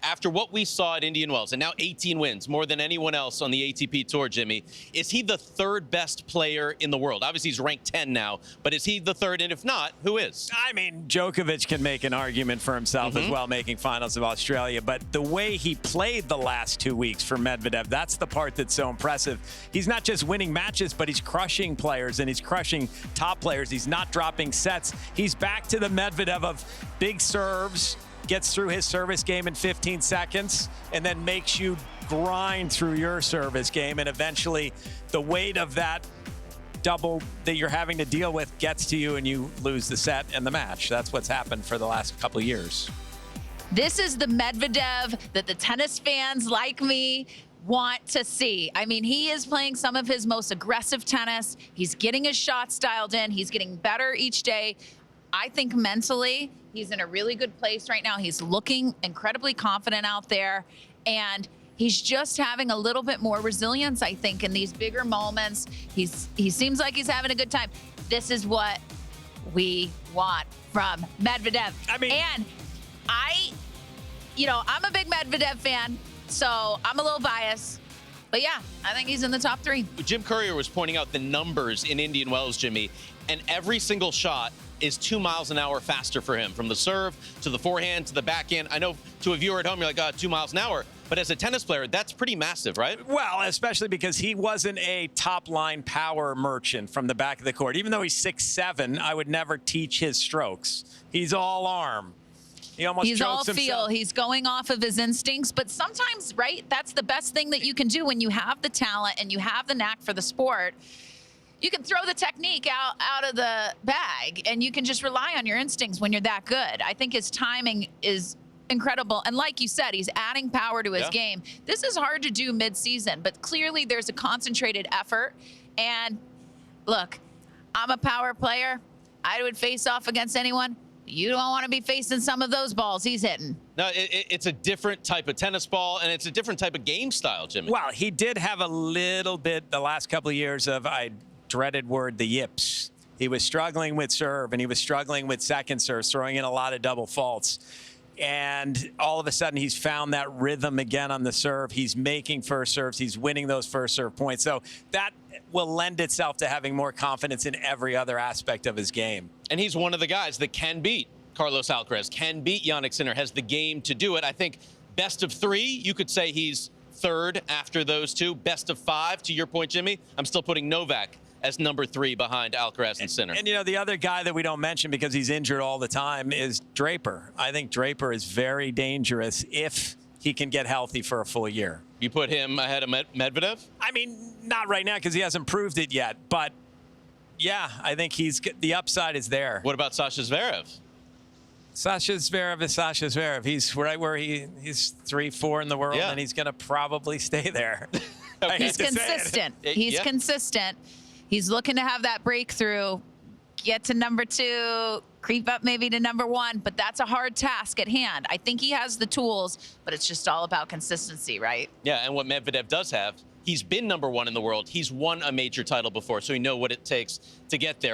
after what we saw at Indian Wells, and now 18 wins, more than anyone else on the ATP Tour, Jimmy, is he the third best player in the world? Obviously, he's ranked 10 now, but is he the third? And if not, who is? I mean, Djokovic can make an argument for himself as well, making finals of Australia. But the way he played the last 2 weeks for Medvedev, that's the part that's so impressive. He's not just winning matches, but he's crushing players, and he's crushing top players. He's not dropping sets. He's back to the Medvedev of big serves, gets through his service game in 15 seconds, and then makes you grind through your service game. And eventually, the weight of that double that you're having to deal with gets to you, and you lose the set and the match. That's what's happened for the last couple of years. This is the Medvedev that the tennis fans like me want to see. I mean, he is playing some of his most aggressive tennis. He's getting his shots dialed in. He's getting better each day. I think mentally, he's in a really good place right now. He's looking incredibly confident out there, and he's just having a little bit more resilience, I think, in these bigger moments. He seems like he's having a good time. This is what we want from Medvedev. I mean, and I'm a big Medvedev fan, so I'm a little biased. But yeah, I think he's in the top 3. Jim Courier was pointing out the numbers in Indian Wells, Jimmy, and every single shot is 2 miles an hour faster for him, from the serve to the forehand to the backhand. I know to a viewer at home, you're like, 2 miles an hour. But as a tennis player, that's pretty massive, right? Well, especially because he wasn't a top-line power merchant from the back of the court. Even though he's 6'7", I would never teach his strokes. He's all arm. He almost He's all chokes feel. himself. He's going off of his instincts. But sometimes, right, that's the best thing that you can do when you have the talent and you have the knack for the sport. You can throw the technique out of the bag, and you can just rely on your instincts when you're that good. I think his timing is incredible. And like you said, he's adding power to his game. This is hard to do mid-season, but clearly there's a concentrated effort. And look, I'm a power player. I would face off against anyone. You don't want to be facing some of those balls he's hitting. No, it's a different type of tennis ball, and it's a different type of game style, Jimmy. Well, he did have a little bit the last couple of years of, I dreaded word, the yips. He was struggling with serve, and he was struggling with second serve, throwing in a lot of double faults. And all of a sudden, he's found that rhythm again on the serve. He's making first serves. He's winning those first serve points. So that will lend itself to having more confidence in every other aspect of his game. And he's one of the guys that can beat Carlos Alcaraz, can beat Jannik Sinner, has the game to do it. I think best of 3, you could say he's third after those two. Best of 5, to your point, Jimmy, I'm still putting Novak as number 3 behind Alcaraz and Sinner. And, you know, the other guy that we don't mention because he's injured all the time is Draper. I think Draper is very dangerous if he can get healthy for a full year. You put him ahead of Medvedev? I mean, not right now because he hasn't proved it yet. But, yeah, I think the upside is there. What about Sasha Zverev? Sasha Zverev is Sasha Zverev. He's right where he's 3-4 in the world, and he's going to probably stay there. He's consistent. He's consistent. He's looking to have that breakthrough, get to number 2, creep up maybe to number 1, but that's a hard task at hand. I think he has the tools, but it's just all about consistency, right? Yeah, and what Medvedev does have, he's been number 1 in the world. He's won a major title before, so we know what it takes to get there.